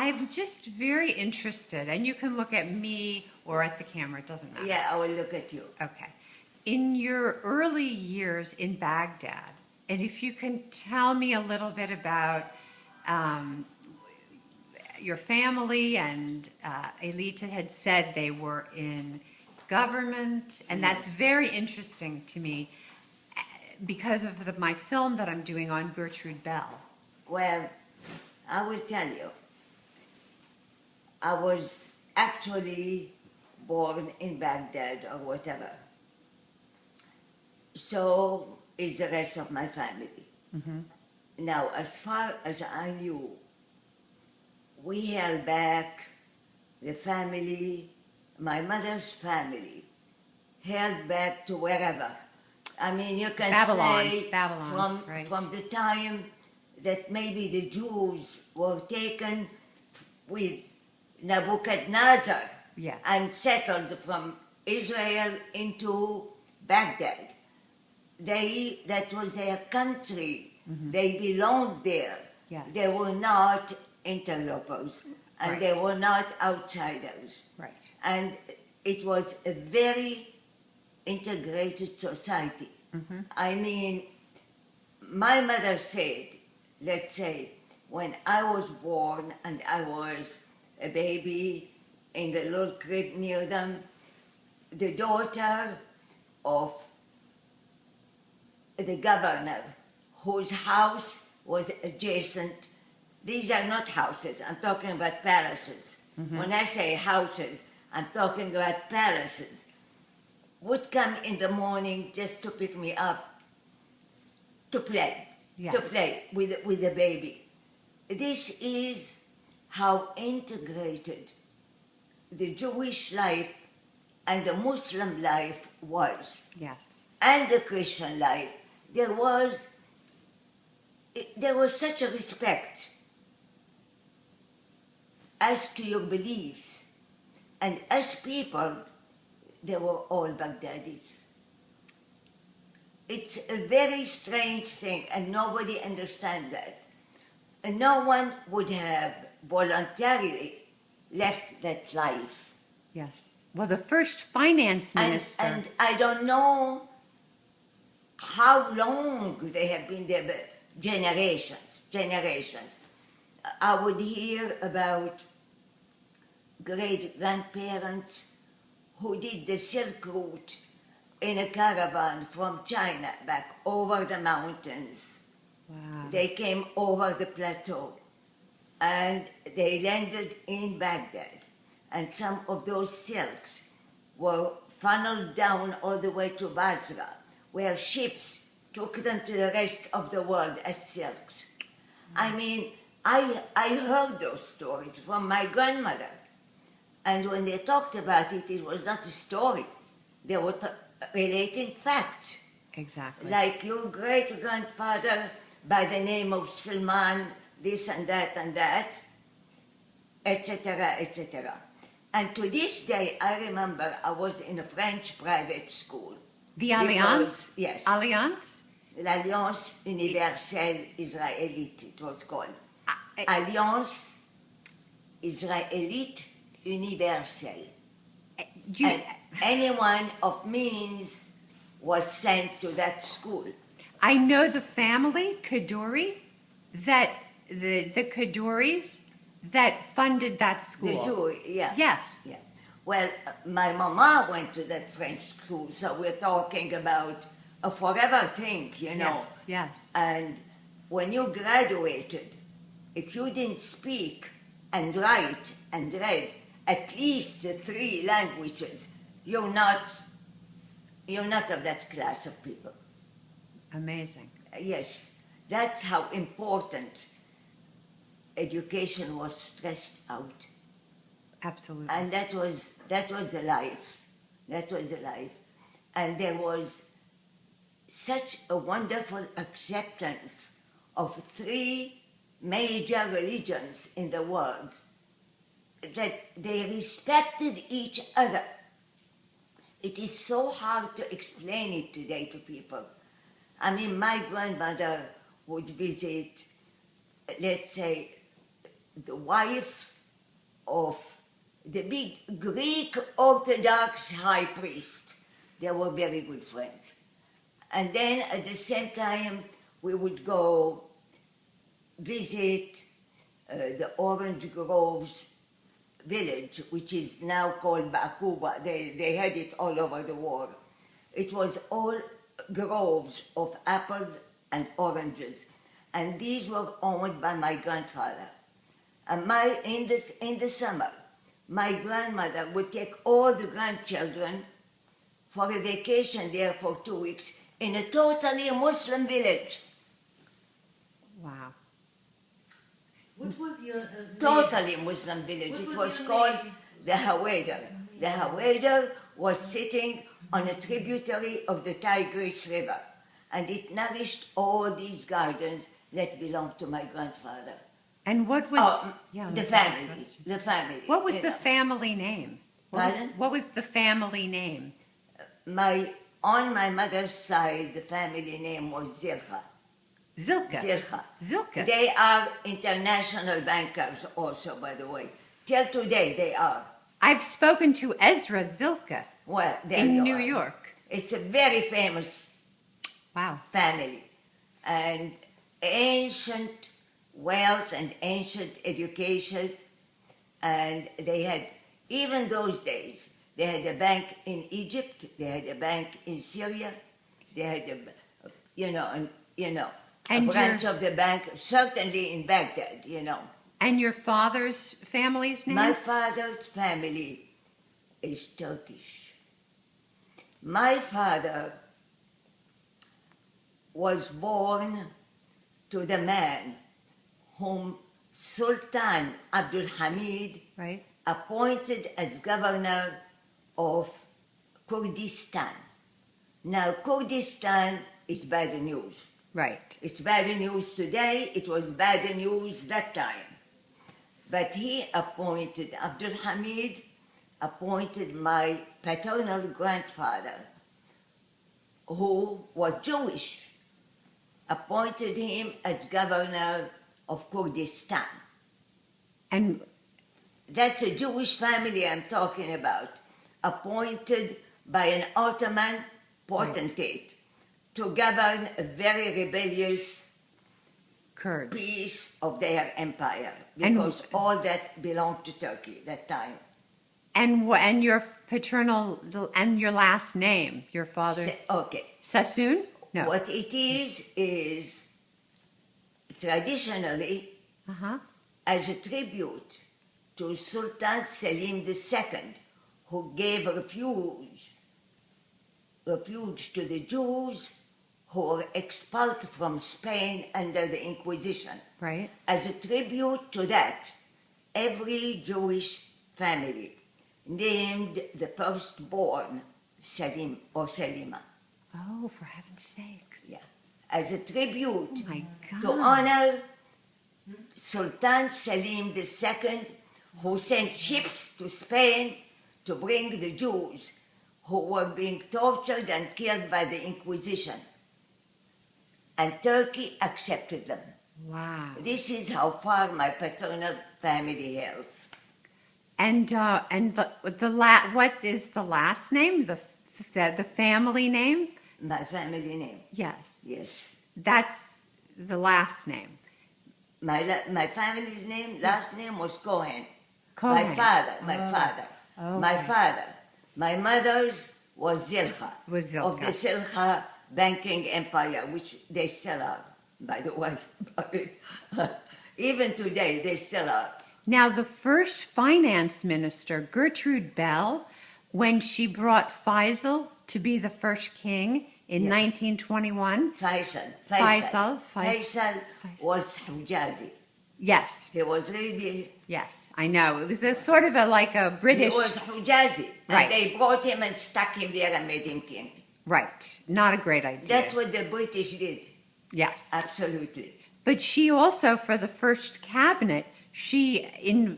I'm just very interested, and you can look at me or at the camera, it doesn't matter. Yeah, I will look at you. Okay. In your early years in Baghdad, and if you can tell me a little bit about um, your family, and Elita had said they were in government, and that's very interesting to me because of my film that I'm doing on Gertrude Bell. Well, I will tell you, I was actually born in Baghdad or whatever. So is the rest of my family. Mm-hmm. Now, as far as I knew, we held back the family, my mother's family, held back to wherever. I mean, you can say Babylon, right. from the time that maybe the Jews were taken with Nebuchadnezzar Yes. and settled from Israel into Baghdad. That was their country. Mm-hmm. They belonged there. Yes. They were not interlopers, and Right. they were not outsiders. Right. And it was a very integrated society. Mm-hmm. I mean, my mother said, let's say, when I was born and I was a baby in the little crib near them, the daughter of the governor, whose house was adjacent. These are not houses, I'm talking about palaces. Mm-hmm. When I say houses, I'm talking about palaces. Would come in the morning just to pick me up to play, Yeah. to play with the baby. This is how integrated the Jewish life and the Muslim life was, Yes. and the Christian life. There was such a respect as to your beliefs, and as people, they were all Baghdadis. It's a very strange thing, and nobody understands that. And no one would have voluntarily left that life. Yes. Well, the first finance minister. And I don't know how long they have been there, but generations. I would hear about great-grandparents who did the Silk Route in a caravan from China back over the mountains. Wow. They came over the plateau and they landed in Baghdad. And some of those silks were funneled down all the way to Basra, where ships took them to the rest of the world as silks. I mean, I heard those stories from my grandmother. And when they talked about it, it was not a story. They were relating facts. Exactly. Like your great-grandfather by the name of Salman, this and that, etc., etc. And to this day, I remember I was in a French private school. The Alliance? Yes. Alliance? L'Alliance Universelle Israélite, it was called. Alliance Israélite Universelle. And anyone of means was sent to that school. I know the family, Kaduri, that the Kaduris that funded that school. The Jew, yeah. Yes. Yeah. Well, my mama went to that French school, so we're talking about a forever thing, you know. Yes, yes. And when you graduated, if you didn't speak and write and read at least the 3 languages, you're not of that class of people. Amazing. Yes, that's how important education was stressed out. Absolutely. And that was the life. That was the life. And there was such a wonderful acceptance of 3 major religions in the world that they respected each other. It is so hard to explain it today to people. I mean, my grandmother would visit, let's say, the wife of the big Greek Orthodox high priest. They were very good friends. And then at the same time, we would go visit the Orange Groves village, which is now called Bakuba. They had it all over the world. It was all groves of apples and oranges. And these were owned by my grandfather. And in the summer, my grandmother would take all the grandchildren for a vacation there for 2 weeks in a totally Muslim village. Wow. What was your name? Totally Muslim village. What It was was your called name? the Hawaider. The Hawaider was sitting on a tributary of the Tigris River, and it nourished all these gardens that belonged to my grandfather. And what was The let's family. ask this. The family. What was you the know. family name? Pardon? What was the family name? On my mother's side, the family name was Zilcha. Zilka. Zilcha. Zilka. They are international bankers also, by the way. Till today, they are. I've spoken to Ezra Zilka Well, there in you New are. York. It's a very famous Wow. family and ancient wealth and ancient education. And they had, even those days, they had a bank in Egypt, they had a bank in Syria, they had a And branch your- of the bank, certainly in Baghdad, And your father's family's name? My father's family is Turkish. My father was born to the man whom Sultan Abdul Hamid Right. appointed as governor of Kurdistan. Now, Kurdistan is bad news. Right. It's bad news today, it was bad news that time. But he appointed, Abdul Hamid appointed my paternal grandfather, who was Jewish, appointed him as governor of Kurdistan. And That's a Jewish family I'm talking about, appointed by an Ottoman potentate to govern a very rebellious Kurds. piece of their empire, And- because all that belonged to Turkey that time. And your paternal and your last name, your father Okay, Sassoon? No. what it is traditionally Uh-huh. as a tribute to Sultan Selim II, who gave refuge to the Jews who were expelled from Spain under the Inquisition. Right. As a tribute to that, every Jewish family named the firstborn Selim or Selima. Oh, for heaven's sakes. Yeah. As a tribute Oh my God. to honor Sultan Selim II, who sent ships to Spain to bring the Jews who were being tortured and killed by the Inquisition. And Turkey accepted them. Wow. This is how far my paternal family hails. And what is the last name? The family name? My family name, Yes. yes. That's the last name. My family's name, last name was Cohen. Cohen. My father. Oh, My okay. father. My mother's was Zilcha. Was Zilcha. Of the Zilcha banking empire, which they still are, by the way. Even today, they still are. Now, the first finance minister, Gertrude Bell, when she brought Faisal to be the first king in Yeah. 1921. Faisal Faisal. was Hijazi. Yes, He was really, yes, I know. It was a sort of like a British. he was Hijazi. Right. And they brought him and stuck him there and made him king. Right. Not a great idea. That's what the British did. Yes. Absolutely. But she also, for the first cabinet, she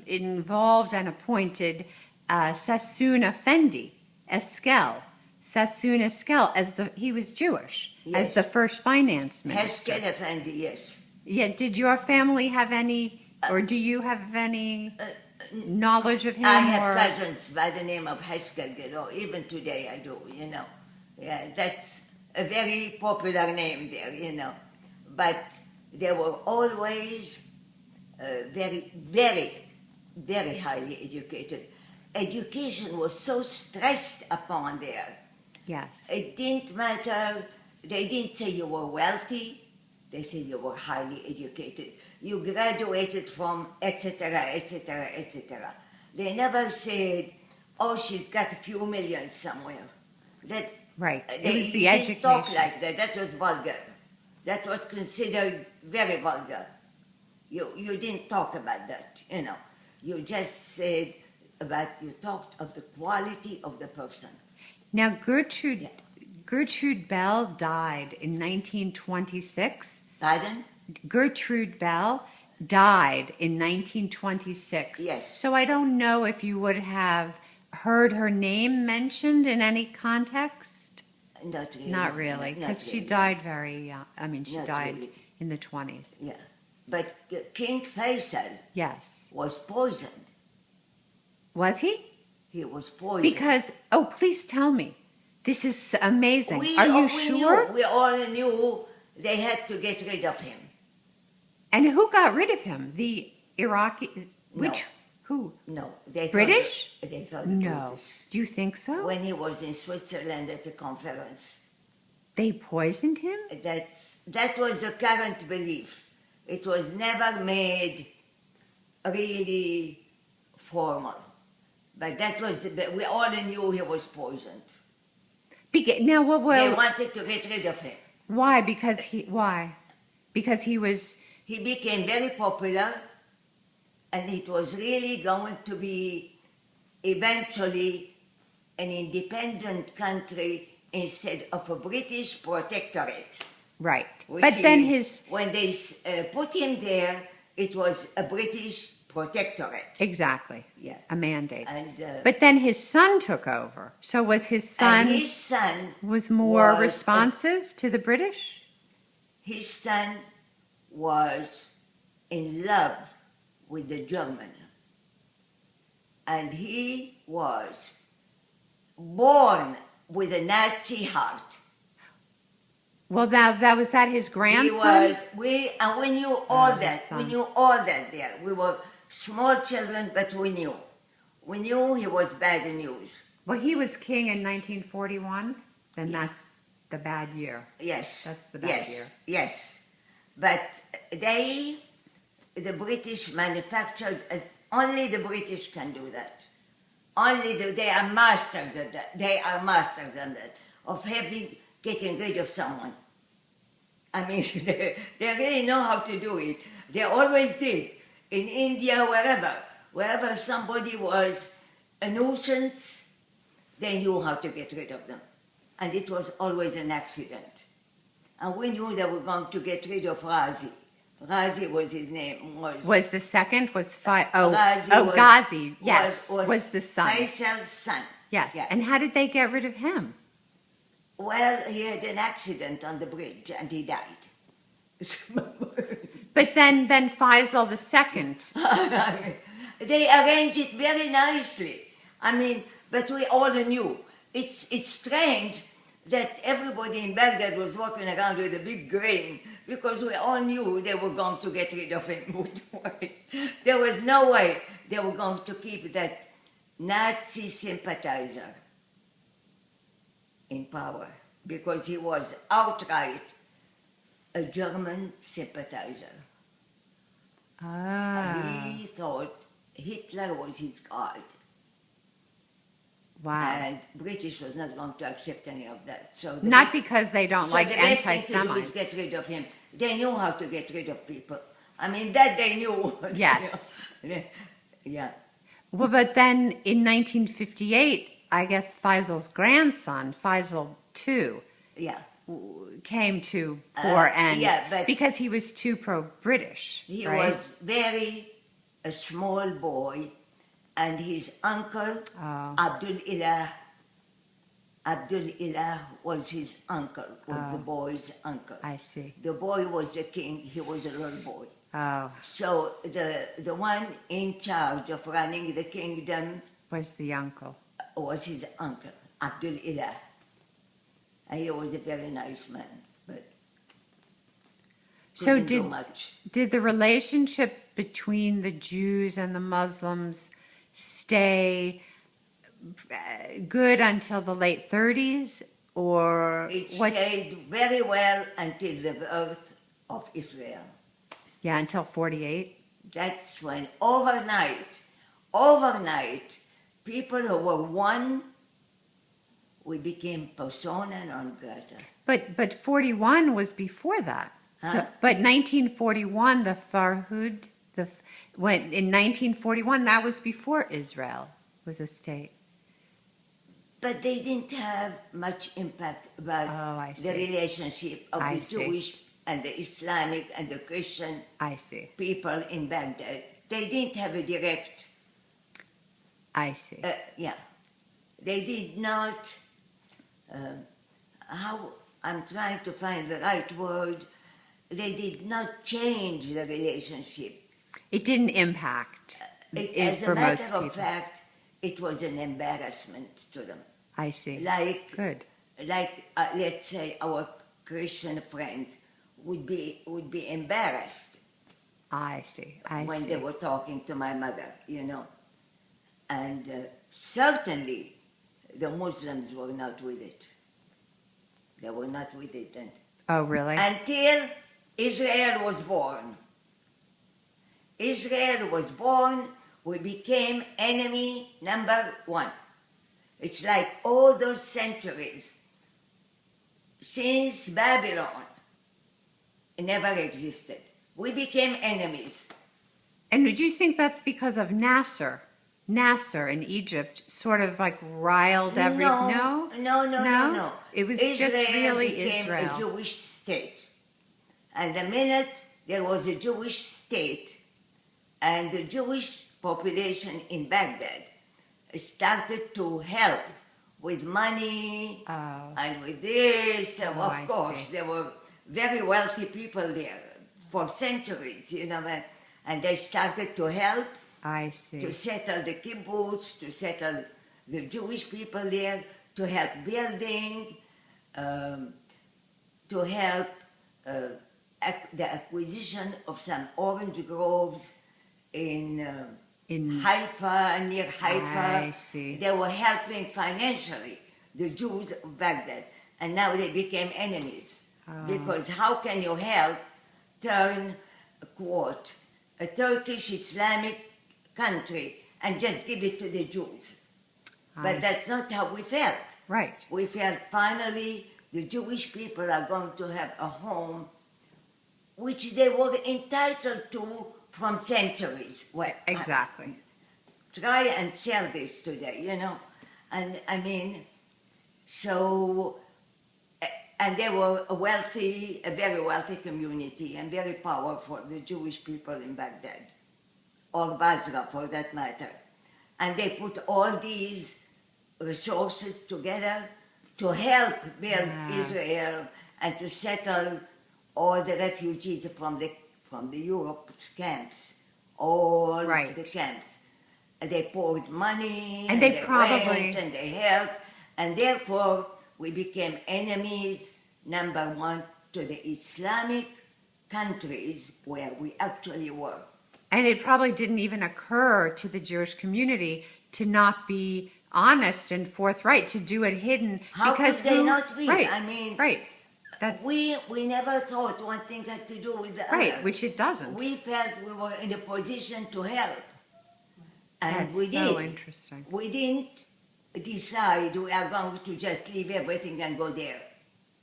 involved and appointed Sassoon Effendi, Esquel, Sassoon Esquel, he was Jewish, as Yes. the first finance minister. Heskel Effendi, yes. Yeah, did your family have any or do you have any knowledge of him? I have or cousins by the name of Heskelgero. Even today I do, you know. Yeah, that's a very popular name there, you know. But they were always very, very, very highly educated. Education was so stressed upon there. Yes. It didn't matter. They didn't say you were wealthy. They said you were highly educated. You graduated from etc., etc., etc. They never said, "Oh, she's got a few million somewhere." That Right. It they was the didn't education. talk like that. That was vulgar. That was considered very vulgar. You didn't talk about that. You know, you just said you talked of the quality of the person. Now, Gertrude Bell died in 1926. Pardon? Gertrude Bell died in 1926. Yes. So I don't know if you would have heard her name mentioned in any context. Not really. Not really, Not because she really. died very young. I mean, she Not died really. in the 20s. Yeah. But King Faisal Yes. was poisoned. Was he? He was poisoned. Because, oh, please tell me. This is amazing. we Are you we sure? Knew, we all knew they had to get rid of him. And who got rid of him? The Iraqi? Which? No. Who? No, they thought British? They thought No. British. Do you think so? When he was in Switzerland at a conference. They poisoned him? That was the current belief. It was never made really formal. But we all knew he was poisoned. Now, They wanted to get rid of him. why? Why? Because he was, He became very popular, and it was really going to be eventually an independent country instead of a British protectorate. right. Which But then is, when they put him there, it was a British protectorate. exactly, Yeah. a mandate. And, But then his son took over. So was his son, and his son was more was responsive to the British? his son was in love with the German. And he was born with a Nazi heart. Well, that was that his grandson? And we knew all his that. We son. knew all that there. We were small children, but we knew. We knew he was bad news. Well, he was king in 1941. Then Yeah. that's the bad year. Yes. That's the bad yes, year. Yes. But the British manufactured, as only the British can do that. They are masters of that. They are masters of that, of getting rid of someone. I mean, they really know how to do it. They always did. In India, wherever somebody was a nuisance, they knew how to get rid of them. And it was always an accident. And we knew they were going to get rid of Ghazi. Ghazi was his name. Was the second, Ghazi Ghazi, yes, was the son. Faisal's son. Yes, Yeah. and how did they get rid of him? Well, he had an accident on the bridge and he died. But then Faisal the second, They arranged it very nicely. I mean, but we all knew. It's strange that everybody in Baghdad was walking around with a big grin because we all knew they were going to get rid of him. There was no way they were going to keep that Nazi sympathizer in power because he was outright a German sympathizer. He thought Hitler was his god. wow. And British was not going to accept any of that. So Not because they don't like the best thing to do anti-Semites. is get rid of him. They knew how to get rid of people. I mean, that they knew. Yes. Yeah. Well, but then in 1958, I guess Faisal's grandson, Faisal II, Yeah. came to poor ends yeah, but- because he was too pro-British, He right? was a small boy, and his uncle, Oh. Abdul Ilah was the boy's uncle. I see. The boy was the king, he was a little boy. Oh, So the one in charge of running the kingdom was the uncle. was his uncle, Abdul Ilah. And he was a very nice man, but So couldn't do much. did the relationship between the Jews and the Muslims stay good until the late 30s, or It what? stayed very well until the birth of Israel. Yeah, until 48. That's when overnight, people who were one, we became persona non grata. But 41 was before that. So, Huh? but 1941, the Farhud, when in 1941, that was before Israel was a state. But they didn't have much impact about Oh, I the see. relationship of I the see. Jewish and the Islamic and the Christian I see. people in Baghdad. They didn't have a direct, I see. yeah. They did not, I'm trying to find the right word, they did not change the relationship. It didn't impact As a for most matter of people. fact, it was an embarrassment to them. I see. Like, Good. let's say our Christian friend would be embarrassed I see. I when see. they were talking to my mother, and certainly the Muslims were not with it. They were not with it then. Oh, really? Until Israel was born. Israel was born, we became enemy number one. It's like all those centuries since Babylon never existed. We became enemies. And do you think that's because of Nasser? Nasser in Egypt sort of like riled No. No? It was just Israel really became Israel. a Jewish state. And the minute there was a Jewish state and the Jewish population in Baghdad started to help with money Oh. and with this, and Oh, of I course, see. there were very wealthy people there for centuries, and they started to help I see. to settle the kibbutz, to settle the Jewish people there, to help building, to help the acquisition of some orange groves in Haifa, near Haifa. I see. They were helping financially the Jews of Baghdad, and now they became enemies. Oh. Because how can you help turn, quote, a Turkish Islamic country and just give it to the Jews? But that's not how we felt. Right. We felt finally the Jewish people are going to have a home which they were entitled to from centuries. Well, Exactly. try and sell this today, And I mean, so, and they were a very wealthy community and very powerful, the Jewish people in Baghdad, or Basra for that matter. And they put all these resources together to help build Israel and to settle all the refugees from the Europe's camps, all Right. the camps. And they poured money, And they went, probably- and they helped, and therefore we became enemies, number one, to the Islamic countries where we actually were. And it probably didn't even occur to the Jewish community to not be honest and forthright, to do it hidden. How because could they not be? Right. I mean, right. That's We never thought one thing had to do with the right, other. which it doesn't. We felt we were in a position to help. And That's we so did. interesting. We didn't decide we are going to just leave everything and go there.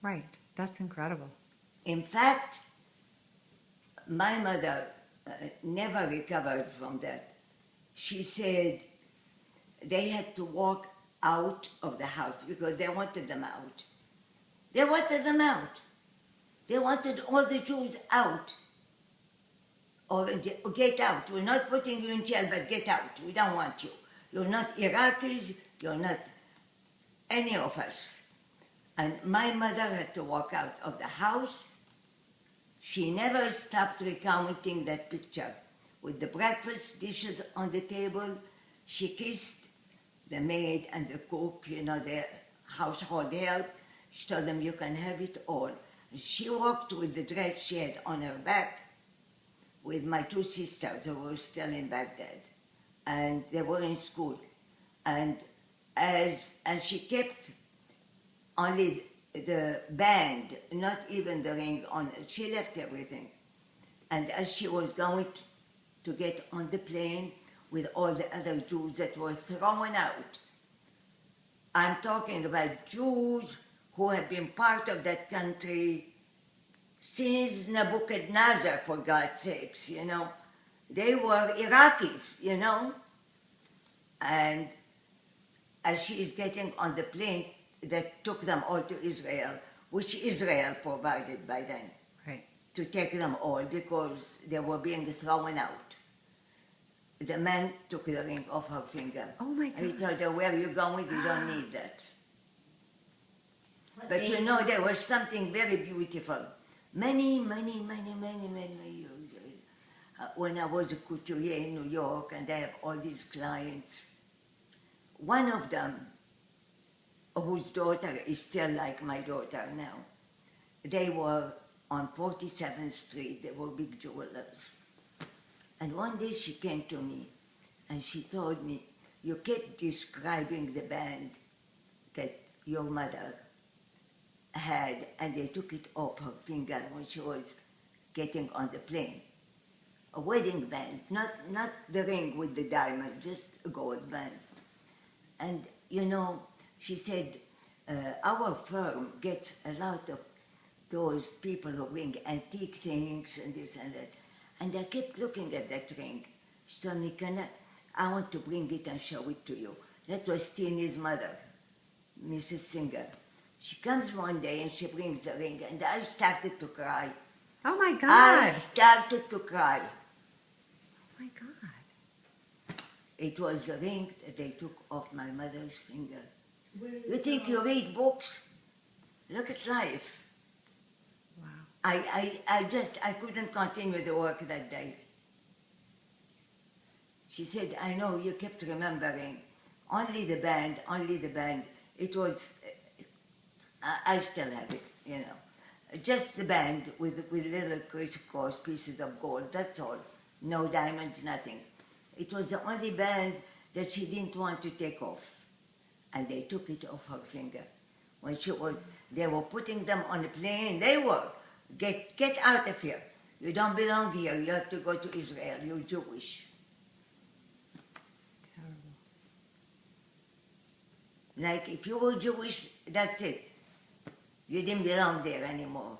Right. That's incredible. In fact, my mother never recovered from that. She said they had to walk out of the house because they wanted them out. They wanted them out. They wanted all the Jews out. Or get out. We're not putting you in jail, but get out. We don't want you. You're not Iraqis. You're not any of us. And my mother had to walk out of the house. She never stopped recounting that picture. With the breakfast dishes on the table, she kissed the maid and the cook, the household help. She told them, you can have it all. And she walked with the dress she had on her back with my two sisters who were still in Baghdad. And they were in school. And she kept only the band, not even the ring on. She left everything. And as she was going to get on the plane with all the other Jews that were thrown out, I'm talking about Jews who have been part of that country since Nebuchadnezzar, for God's sakes, They were Iraqis, And as she is getting on the plane that took them all to Israel, which Israel provided by then, Right. to take them all because they were being thrown out. The man took the ring off her finger. Oh my And he God. told her, where are you going? You don't need that. What But age there was something very beautiful. Many years when I was a couturier in New York and I have all these clients, one of them, whose daughter is still like my daughter now, they were on 47th Street, they were big jewelers. And one day she came to me and she told me, you kept describing the band that your mother had, and they took it off her finger when she was getting on the plane. A wedding band, not the ring with the diamond, just a gold band. And she said, our firm gets a lot of those people who bring antique things and this and that. And I kept looking at that ring. She told me, I want to bring it and show it to you. That was Teeny's mother, Mrs. Singer. She comes one day and she brings the ring, and I started to cry. Oh my I God. started to cry. Oh my God. It was the ring that they took off my mother's finger. Where is You think you read books? Look at life. Wow. I couldn't continue the work that day. She said, I know you kept remembering. Only the band. It was, I still have it, Just the band with little crisscross pieces of gold, that's all. No diamonds, nothing. It was the only band that she didn't want to take off. And they took it off her finger. When they were putting them on the plane, they were, get out of here. You don't belong here, you have to go to Israel, you're Jewish. Terrible. Like if you were Jewish, that's it. You didn't belong there anymore.